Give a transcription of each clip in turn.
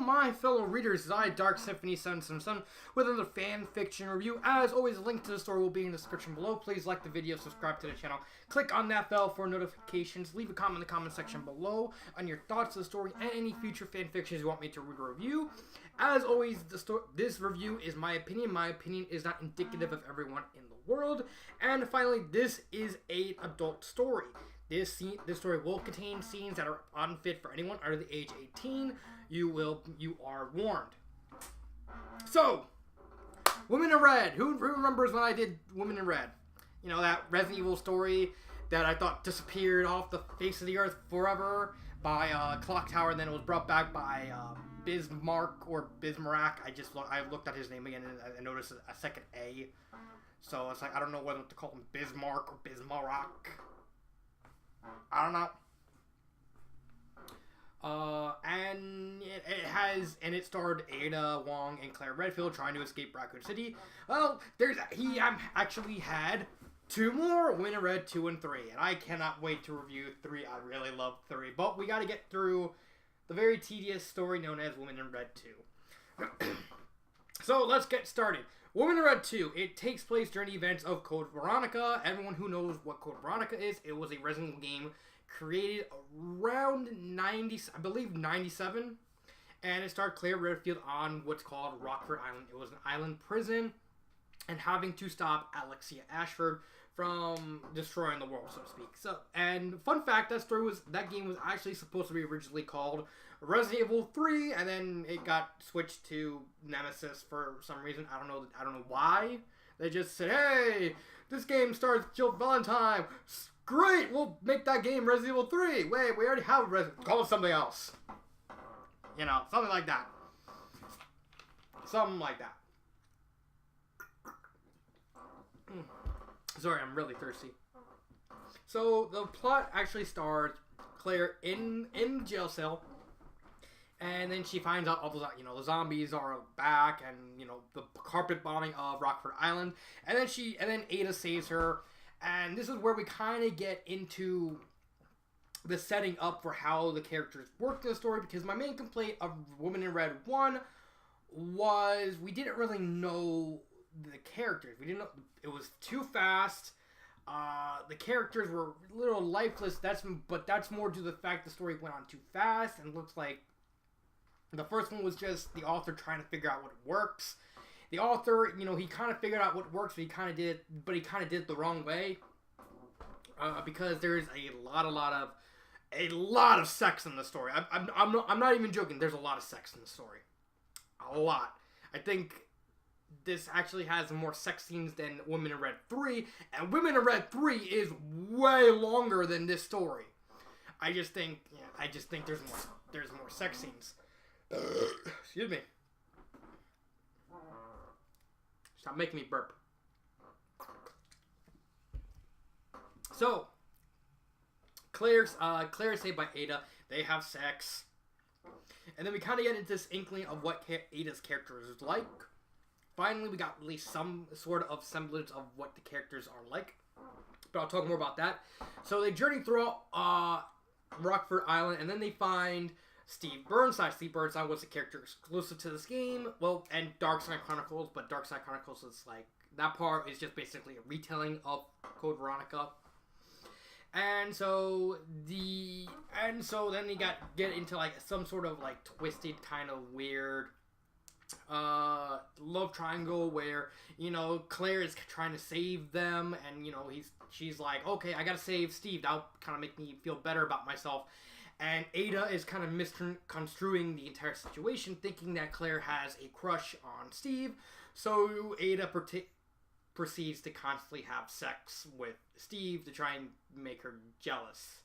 my fellow readers, I, Dark Symphony 777, with another fan fiction review. As always, a link to the story will be in the description below. Please like the video, subscribe to the channel, click on that bell for notifications, leave a comment in the comment section below on your thoughts of the story and any future fan fictions you want me to read or review. As always, this review is my opinion. My opinion is not indicative of everyone in the world. And finally, this is an adult story. This story will contain scenes that are unfit for anyone under the age 18. You are warned. So, Women in Red. Who remembers when I did Women in Red? You know, that Resident Evil story that I thought disappeared off the face of the earth forever by Clock Tower, and then it was brought back by Bismarck or Bismarck. I looked at his name again and I noticed a second A. So it's like, I don't know whether to call him Bismarck or Bismarck. I don't know. And it starred Ada Wong and Claire Redfield trying to escape Raccoon City. Well, he actually had 2 more, Women in Red 2 and 3, and I cannot wait to review 3. I really love 3, but we got to get through the very tedious story known as Women in Red 2. So let's get started. Women in Red 2, it takes place during the events of Code Veronica. Everyone who knows what Code Veronica is, it was a Resident Evil game created around 97, and it starred Claire Redfield on what's called Rockford Island. It was an island prison, and having to stop Alexia Ashford from destroying the world, so to speak. So, and fun fact, that game was actually supposed to be originally called Resident Evil 3, and then it got switched to Nemesis for some reason. I don't know why. They just said, "Hey, this game stars Jill Valentine. Great, we'll make that game Resident Evil 3. Wait, we already have call it something else." You know, something like that. Something like that. Sorry, I'm really thirsty. So the plot actually stars Claire in the jail cell, and then she finds out all the zombies are back, and the carpet bombing of Rockford Island, and then Ada saves her, and this is where we kind of get into the setting up for how the characters work in the story, because my main complaint of Women in Red 1 was we didn't really know the characters. We didn't know, it was too fast. The characters were a little lifeless. That's more due to the fact the story went on too fast, and looks like the first one was just the author trying to figure out what works. The author, he kind of figured out what works, but he kind of did it the wrong way. Because there's a lot of sex in the story. I'm not even joking. There's a lot of sex in the story. A lot. I think this actually has more sex scenes than Women in Red 3, and Women in Red 3 is way longer than this story. I just think there's more sex scenes. Excuse me. Stop making me burp. So, Claire's saved by Ada. They have sex. And then we kind of get into this inkling of what Ada's character is like. Finally, we got at least some sort of semblance of what the characters are like. But I'll talk more about that. So they journey throughout Rockford Island, and then they find Steve Burnside. Steve Burnside was a character exclusive to this game. Well, and Dark Side Chronicles, but Dark Side Chronicles is like, that part is just basically a retelling of Code Veronica. And so then you get into like some sort of like twisted kind of weird love triangle where Claire is trying to save them, and she's like, okay, I gotta save Steve, that'll kind of make me feel better about myself. And Ada is kind of misconstruing the entire situation, thinking that Claire has a crush on Steve. So Ada proceeds to constantly have sex with Steve to try and make her jealous.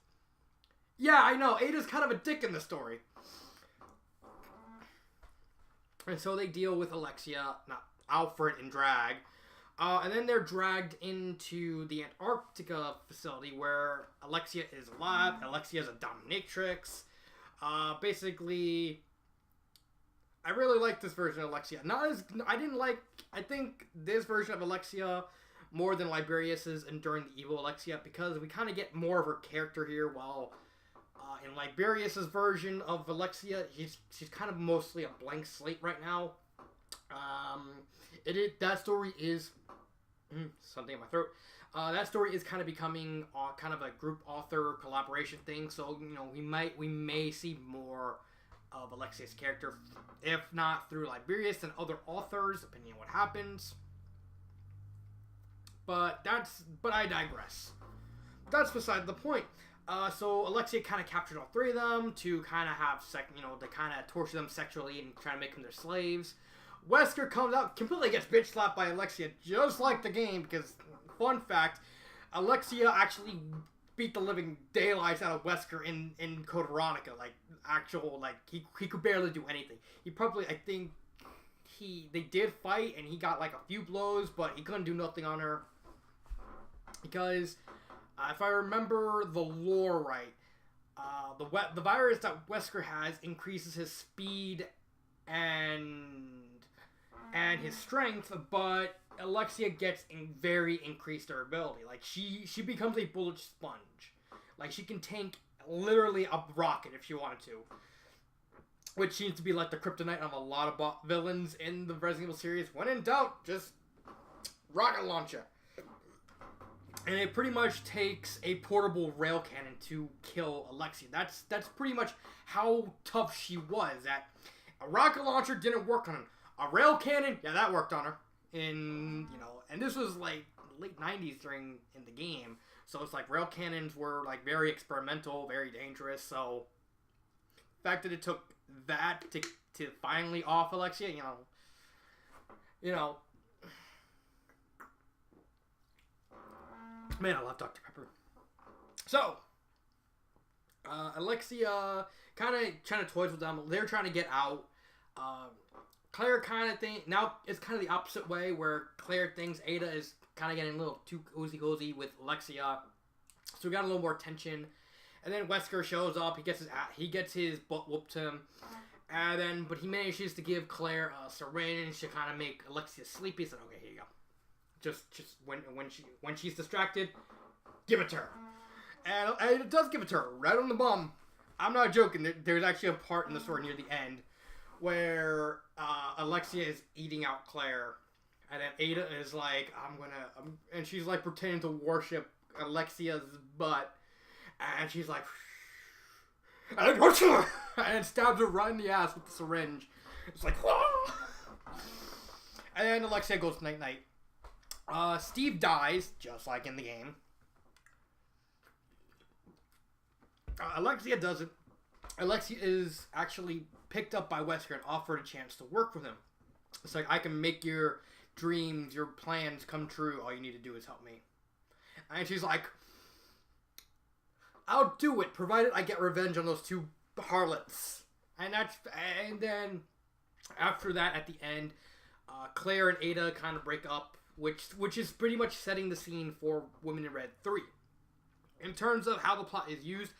Yeah, I know, Ada's kind of a dick in the story. And so they deal with Alfred in drag. And then they're dragged into the Antarctica facility where Alexia is alive. Alexia is a dominatrix. Basically, I really like this version of Alexia. I think this version of Alexia more than Liberius's Enduring the Evil Alexia, because we kind of get more of her character here, while In Liberius's version of Alexia, she's kind of mostly a blank slate right now. That story is something in my throat. That story is kind of becoming kind of a group author collaboration thing. So we may see more of Alexia's character, if not through Liberius and other authors, depending on what happens. But I digress. That's beside the point. So Alexia kind of captured all three of them to kind of have to kind of torture them sexually and try to make them their slaves. Wesker comes out, completely gets bitch slapped by Alexia, just like the game, because, fun fact, Alexia actually beat the living daylights out of Wesker in Code Veronica. He could barely do anything. They did fight, and he got, a few blows, but he couldn't do nothing on her. Because, if I remember the lore right, the virus that Wesker has increases his speed and his strength, but Alexia gets very increased durability. She becomes a bullet sponge. She can tank literally a rocket if she wanted to. Which seems to be the kryptonite of a lot of villains in the Resident Evil series. When in doubt, just rocket launcher. And it pretty much takes a portable rail cannon to kill Alexia. That's pretty much how tough she was. That a rocket launcher didn't work on her. A rail cannon, yeah, that worked on her. And this was late 90s in the game. So it's rail cannons were very experimental, very dangerous. So the fact that it took that to finally off Alexia, man, I love Dr. Pepper. So, Alexia kind of trying to toys with them. They're trying to get out. Claire kind of now it's kind of the opposite way, where Claire thinks Ada is kind of getting a little too cozy with Alexia. So we got a little more tension. And then Wesker shows up. He gets his butt whooped to him. But he manages to give Claire a syringe to kind of make Alexia sleepy. He said, "Okay, here you go. Just when she's distracted, give it to her." And it does give it to her right on the bum. I'm not joking. There's actually a part in the story near the end where Alexia is eating out Claire, and then Ada is and she's pretending to worship Alexia's butt, and she's and stabs her right in the ass with the syringe. It's whoa! And then Alexia goes night night. Steve dies, just like in the game. Alexia doesn't. Alexia is actually picked up by Wesker and offered a chance to work with him. It's I can make your dreams, your plans come true. All you need to do is help me. And she's I'll do it, provided I get revenge on those two harlots. And then after that, at the end, Claire and Ada kind of break up, which is pretty much setting the scene for Women in Red 3. In terms of how the plot is used,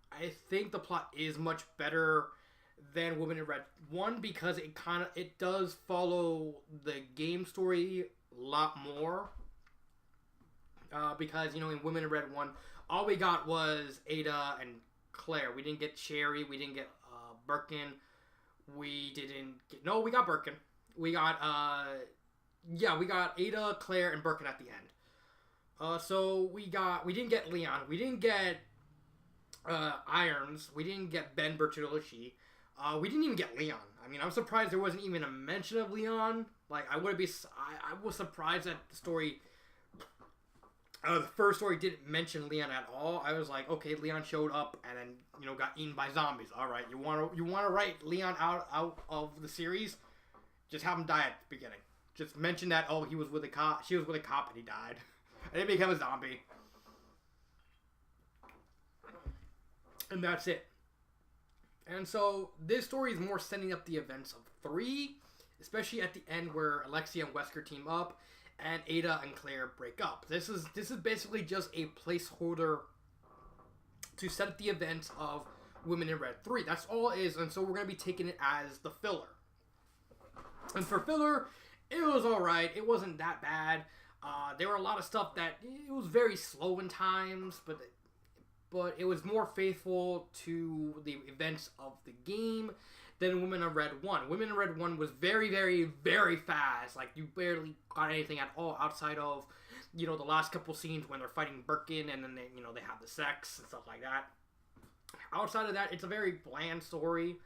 I think the plot is much better than Women in Red 1, because it does follow the game story a lot more. Because, in Women in Red 1, all we got was Ada and Claire. We didn't get Sherry. We didn't get Birkin. We got Birkin. We got Ada, Claire, and Birkin at the end. So we didn't get Leon. We didn't get Irons. We didn't get Ben Bertolucci. We didn't even get Leon. I mean, I'm surprised there wasn't even a mention of Leon. I was surprised that the story, the first story didn't mention Leon at all. I was okay, Leon showed up and then, got eaten by zombies. All right, you want to write Leon out of the series? Just have him die at the beginning. Just mention that, he was with a cop. She was with a cop and he died. And he became a zombie. And that's it. And so this story is more setting up the events of 3, especially at the end where Alexia and Wesker team up and Ada and Claire break up. This is basically just a placeholder to set up the events of Women in Red 3. That's all it is, and so we're going to be taking it as the filler. And for filler, it was alright. It wasn't that bad. There were a lot of stuff that it was very slow in times, but but it was more faithful to the events of the game than Women in Red 1. Women in Red 1 was very, very, very fast. Like, you barely got anything at all outside of, the last couple scenes when they're fighting Birkin and then they, they have the sex and stuff like that. Outside of that, it's a very bland story.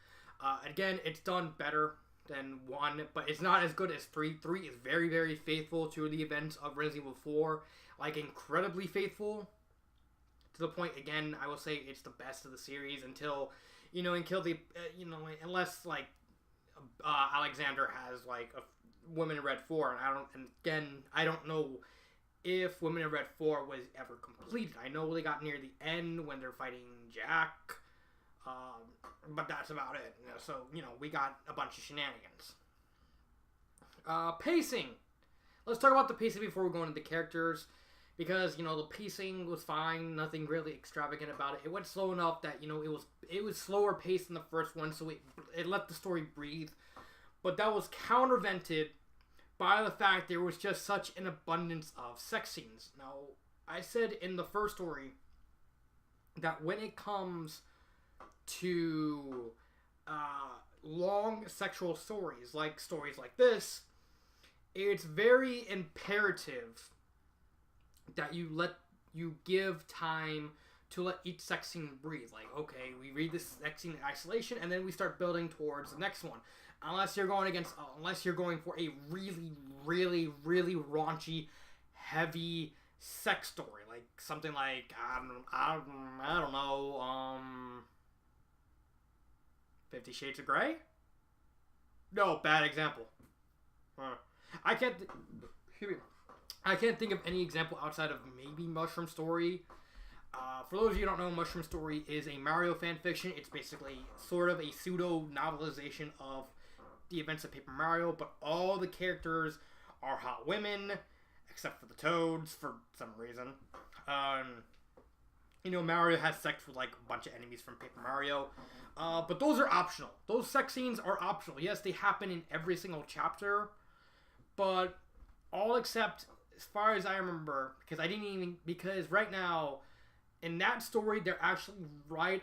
Again, it's done better than 1, but it's not as good as 3. 3 is very, very faithful to the events of Resident Evil 4. Like, incredibly faithful. To the point, again, I will say it's the best of the series until, until the, unless, like, Alexander has, like, a Women in Red 4, I don't know if Women in Red 4 was ever completed. I know they got near the end when they're fighting Jack, but that's about it. So, we got a bunch of shenanigans. Pacing. Let's talk about the pacing before we go into the characters. Because, the pacing was fine. Nothing really extravagant about it. It went slow enough that, it was slower paced than the first one. So it let the story breathe. But that was countervented by the fact there was just such an abundance of sex scenes. Now, I said in the first story that when it comes to long sexual stories like this, it's very imperative that you give time to let each sex scene breathe. Like, okay, we read this sex scene in isolation, and then we start building towards the next one. Unless you're going for a really, really, really raunchy, heavy sex story, like something like I don't know, 50 Shades of Grey. No, bad example. I can't think of any example outside of maybe Mushroom Story. For those of you who don't know, Mushroom Story is a Mario fanfiction. It's basically sort of a pseudo-novelization of the events of Paper Mario, but all the characters are hot women, except for the Toads, for some reason. Mario has sex with, like, a bunch of enemies from Paper Mario. But those are optional. Those sex scenes are optional. Yes, they happen in every single chapter, but all except, as far as I remember, because right now, in that story, they're actually they're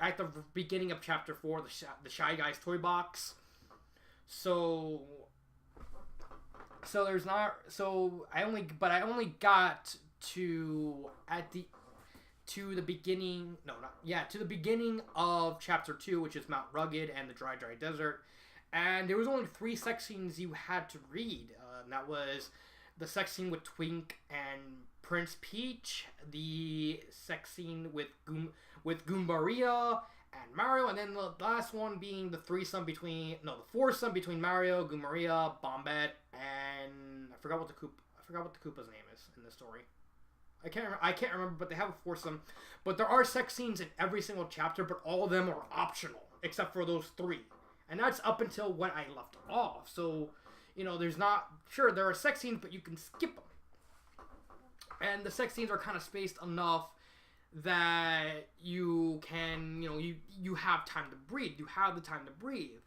at the beginning of chapter 4, the Shy Guy's toy box. So I only got to the beginning of chapter 2, which is Mount Rugged and the Dry Desert, and there was only 3 sex scenes you had to read. And that was the sex scene with Twink and Prince Peach, the sex scene with Goombaria and Mario, and then the last one being the foursome between Mario, Goombaria, Bombette, and I forgot what the Koopa's name is in this story. I can't remember, but they have a foursome. But there are sex scenes in every single chapter, but all of them are optional, except for those 3. And that's up until when I left off. So, there are sex scenes, but you can skip them. And the sex scenes are kind of spaced enough that you can, you have time to breathe. You have the time to breathe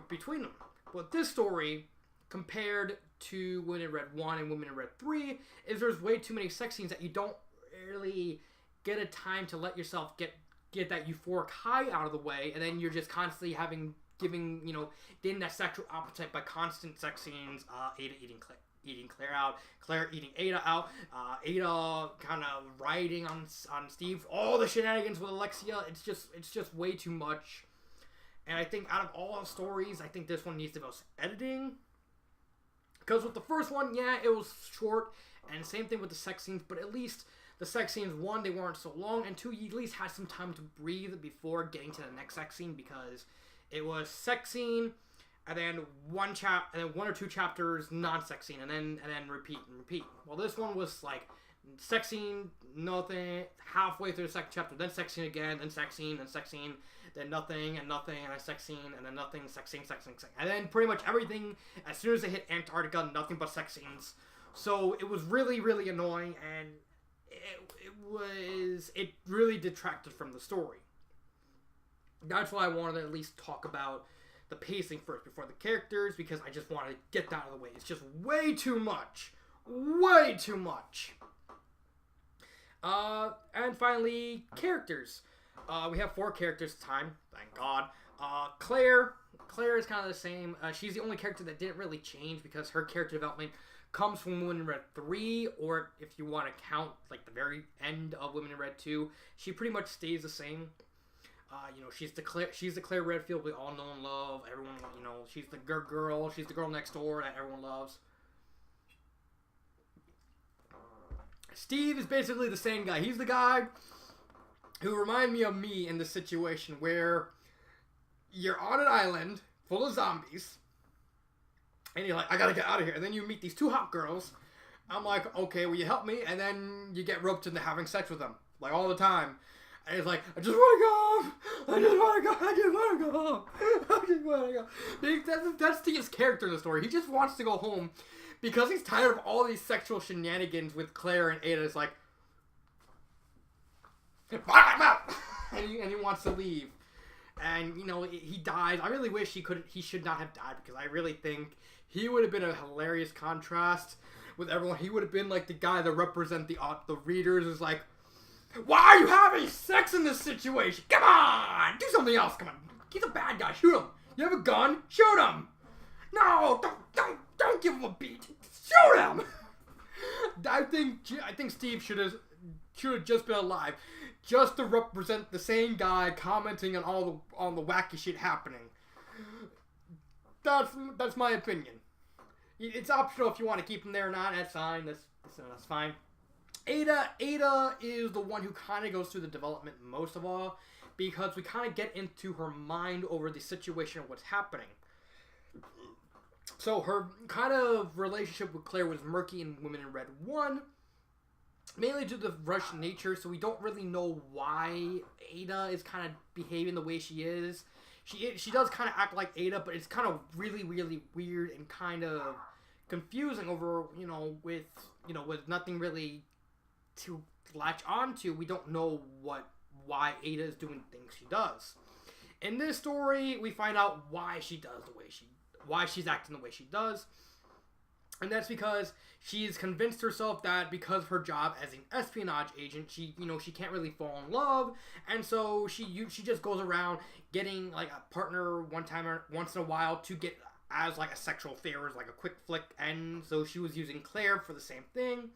between them. But this story, compared to Women in Red 1 and Women in Red 3, is there's way too many sex scenes that you don't really get a time to let yourself get that euphoric high out of the way, and then you're just constantly getting that sexual appetite by constant sex scenes. Ada eating Claire out, Claire eating Ada out, Ada kind of riding on Steve, all the shenanigans with Alexia. It's just way too much. And I think out of all the stories, I think this one needs the most editing. Because with the first one, yeah, it was short, and same thing with the sex scenes, but at least the sex scenes, 1, they weren't so long, and 2, you at least had some time to breathe before getting to the next sex scene, because it was sex scene, and then one or 2 chapters non-sex scene, and then repeat. Well, this one was like sex scene, nothing, halfway through the second chapter, then sex scene again, then sex scene, then nothing, and a sex scene, and then nothing, sex scene. And then pretty much everything, as soon as they hit Antarctica, nothing but sex scenes. So it was really, really annoying, and it really detracted from the story. That's why I wanted to at least talk about the pacing first before the characters, because I just wanted to get that out of the way. It's just way too much. Way too much. And finally, characters. We have 4 characters this time, thank God. Claire. Claire is kind of the same. She's the only character that didn't really change because her character development comes from Women in Red 3, or if you want to count like the very end of Women in Red 2, she pretty much stays the same. She's the Claire Redfield we all know and love. Everyone, she's the good girl. She's the girl next door that everyone loves. Steve is basically the same guy. He's the guy who reminded me of me in the situation where you're on an island full of zombies, and you're like, I gotta get out of here. And then you meet these 2 hot girls. I'm like, okay, will you help me? And then you get roped into having sex with them, like all the time. And he's like, I just want to go home. I just want to go. I just want to go home. I just want to go. That's Steve's character in the story. He just wants to go home because he's tired of all these sexual shenanigans with Claire and Ada. It's like, and he wants to leave. And, he dies. I really wish he should not have died because I really think he would have been a hilarious contrast with everyone. He would have been like the guy that represent the readers is like, why are you having sex in this situation? Come on! Do something else. Come on. He's a bad guy. Shoot him. You have a gun? Shoot him. No, don't give him a beat. Shoot him. I think Steve should have just been alive, just to represent the same guy commenting on the wacky shit happening. That's my opinion. It's optional if you want to keep him there or not. That's fine. That's fine. Ada is the one who kind of goes through the development most of all, because we kind of get into her mind over the situation of what's happening. So her kind of relationship with Claire was murky in Women in Red 1, mainly due to the rushed nature, so we don't really know why Ada is kind of behaving the way she is. She does kind of act like Ada, but it's kind of really, really weird and kind of confusing over, with nothing really to latch onto. We don't know why Ada is doing things she does. In this story, we find out why she's acting the way she does. And that's because she's convinced herself that because of her job as an espionage agent, she can't really fall in love, and so she just goes around getting like a partner once in a while to get as like a sexual favor, like a quick flick. And so she was using Claire for the same thing,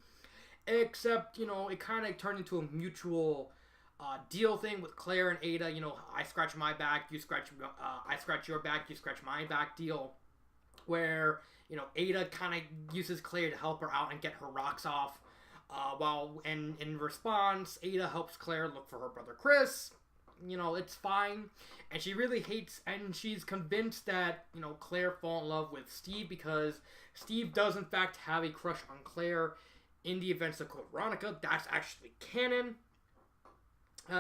except it kind of turned into a mutual deal thing with Claire and Ada. I scratch my back, you scratch I scratch your back, you scratch my back deal, where Ada kind of uses Claire to help her out and get her rocks off, while in response, Ada helps Claire look for her brother Chris. It's fine, and she really hates, and she's convinced that Claire fall in love with Steve because Steve does in fact have a crush on Claire in the events of Code Veronica. That's actually canon.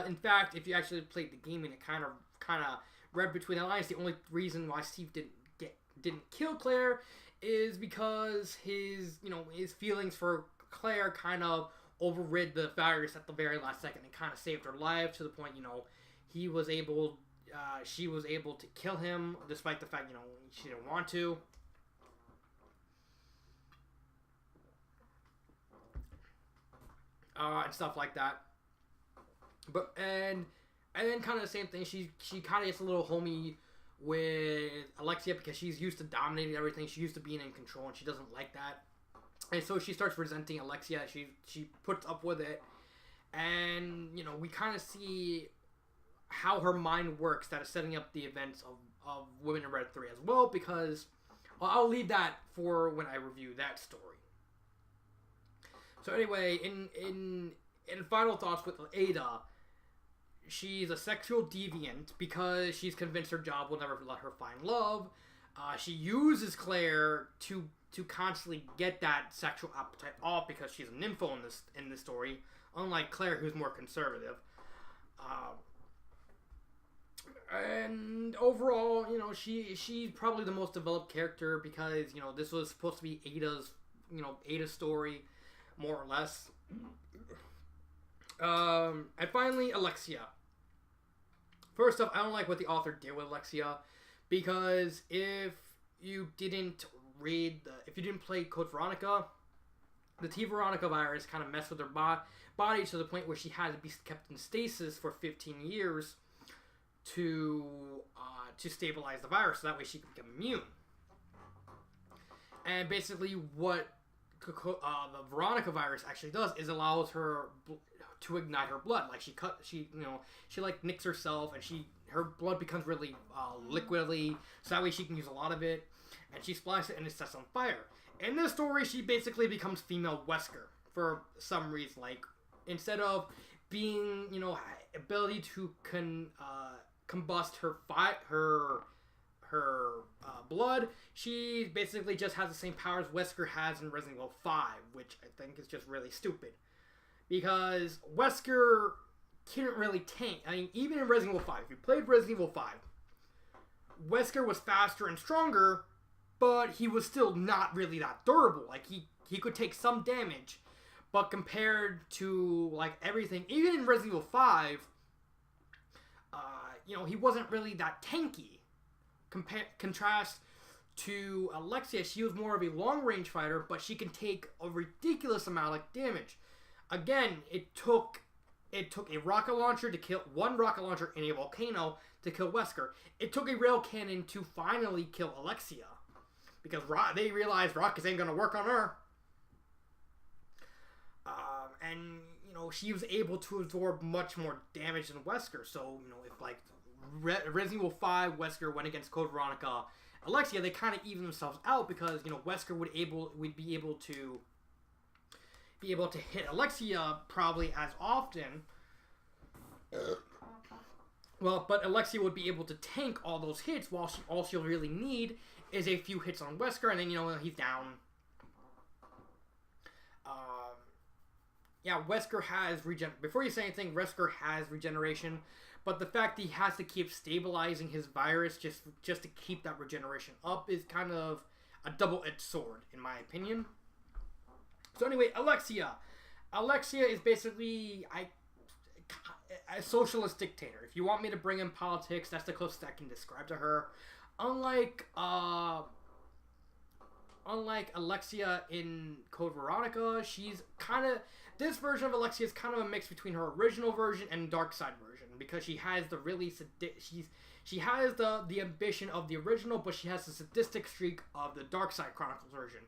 In fact, if you actually played the game and it kind of read between the lines, the only reason why Steve didn't kill Claire is because his feelings for Claire kind of overrid the virus at the very last second and kind of saved her life to the point, she was able to kill him despite the fact, she didn't want to. And stuff like that. But, and then kind of the same thing, she kind of gets a little homey with Alexia because she's used to dominating everything. She's used to being in control, and she doesn't like that. And so she starts resenting Alexia. She puts up with it. And, we kind of see how her mind works that is setting up the events of Women in Red 3 as well, because I'll leave that for when I review that story. So anyway, in final thoughts with Ada, she's a sexual deviant because she's convinced her job will never let her find love. She uses Claire to constantly get that sexual appetite off because she's a nympho in this story, unlike Claire, who's more conservative. And overall, she's probably the most developed character because this was supposed to be Ada's story, more or less. And finally, Alexia. First off, I don't like what the author did with Alexia, because if you didn't play Code Veronica, the T Veronica virus kind of messed with her body to the point where she had to be kept in stasis for 15 years to stabilize the virus, so that way she could become immune. And basically, what the Veronica virus actually does is allows her to ignite her blood. Like she like nicks herself, and her blood becomes really liquidy, so that way she can use a lot of it, and she splashes it and it sets on fire. In this story, she basically becomes female Wesker for some reason. Like, instead of being, ability to combust her blood, she basically just has the same powers Wesker has in Resident Evil 5, which I think is just really stupid. Because Wesker couldn't really tank. I mean, even in Resident Evil 5, if you played Resident Evil 5, Wesker was faster and stronger, but he was still not really that durable. Like, he could take some damage, but compared to, like, everything, even in Resident Evil 5, he wasn't really that tanky. Contrast to Alexia, she was more of a long-range fighter, but she can take a ridiculous amount of damage. Again, it took a rocket launcher to kill one rocket launcher in a volcano to kill Wesker. It took a rail cannon to finally kill Alexia, because they realized rockets ain't gonna work on her. And she was able to absorb much more damage than Wesker. So if like Resident Evil 5, Wesker went against Code Veronica, Alexia, they kind of even themselves out, because Wesker would be able to hit Alexia probably as often. But Alexia would be able to tank all those hits, while all she'll really need is a few hits on Wesker, and then he's down. Wesker has before you say anything, Wesker has regeneration, but the fact that he has to keep stabilizing his virus just to keep that regeneration up is kind of a double-edged sword, in my opinion. So anyway, Alexia is basically a socialist dictator. If you want me to bring in politics, that's the closest I can describe to her. Unlike Alexia in Code Veronica, this version of Alexia is kind of a mix between her original version and Dark Side version, because she has she has the ambition of the original, but she has the sadistic streak of the Dark Side Chronicles version,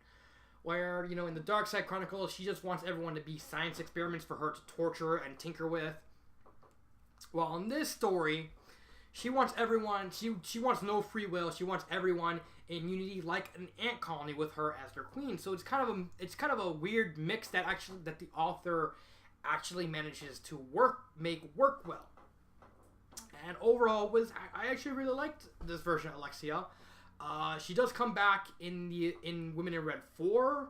where in the Dark Side Chronicles, she just wants everyone to be science experiments for her to torture and tinker with. Well, in this story, she wants everyone. She wants no free will. She wants everyone in unity, like an ant colony, with her as their queen. So it's kind of a weird mix that the author actually manages to make work well. And overall, I actually really liked this version of Alexia. She does come back in Women in Red 4.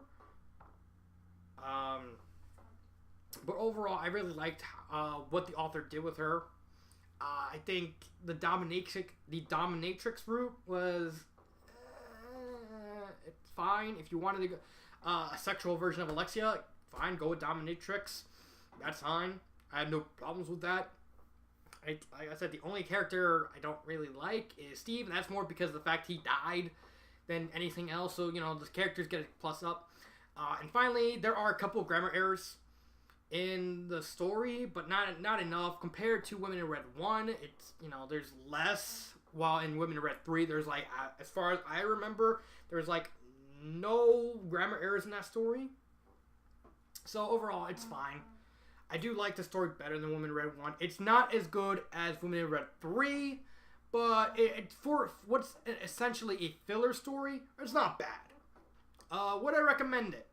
But overall, I really liked what the author did with her. I think the dominatrix route was it's fine. If you wanted to go a sexual version of Alexia, fine, go with dominatrix. That's fine. I have no problems with that. Like I said, the only character I don't really like is Steve, and that's more because of the fact he died than anything else. So the characters get a plus up. And finally, there are a couple of grammar errors in the story, but not enough compared to Women in Red 1. It's there's less, while in Women in Red 3 there's like, as far as I remember, there's like no grammar errors in that story. So overall, it's fine. I do like the story better than Women in Red 1. It's not as good as Women in Red 3, but for what's essentially a filler story, it's not bad. Would I recommend it?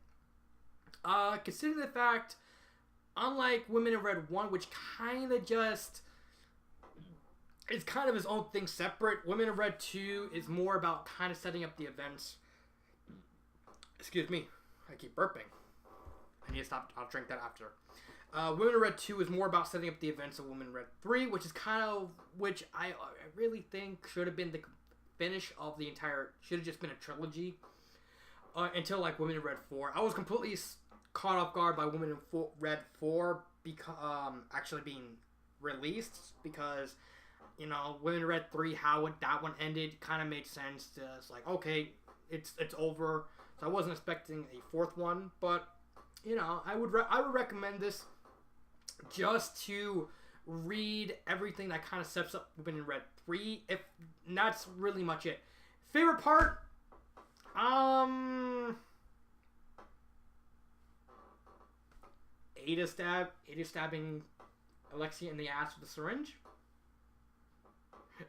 Considering the fact, unlike Women in Red 1, which kind of just is kind of his own thing separate, Women in Red 2 is more about kind of setting up the events. Excuse me, I keep burping. I need to stop. I'll drink that after. Women in Red 2 is more about setting up the events of Women in Red 3, which I really think should have been the finish of the entire, should have just been a trilogy. Until like Women in Red 4. I was completely caught off guard by Women in Red 4 actually being released, because Women in Red 3, how that one ended kind of made sense. It's like, okay, it's over. So I wasn't expecting a fourth one, but you know, I would recommend this just to read everything that kind of steps up Women in Red 3. If and that's really much it. Favorite part? Ada stabbing Alexia in the ass with a syringe.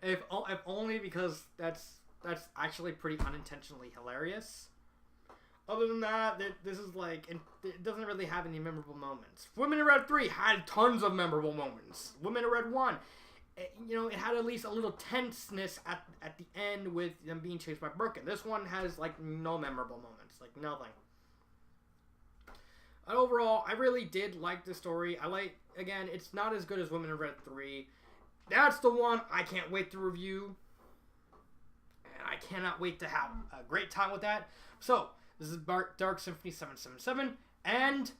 If only because that's actually pretty unintentionally hilarious. Other than that, this is like, it doesn't really have any memorable moments. Women in Red 3 had tons of memorable moments. Women in Red 1, it had at least a little tenseness at the end with them being chased by Birkin. This one has like no memorable moments, like nothing. And overall, I really did like the story. Again, it's not as good as Women in Red 3. That's the one I can't wait to review. And I cannot wait to have a great time with that. So, this is Dark Symphony 777, and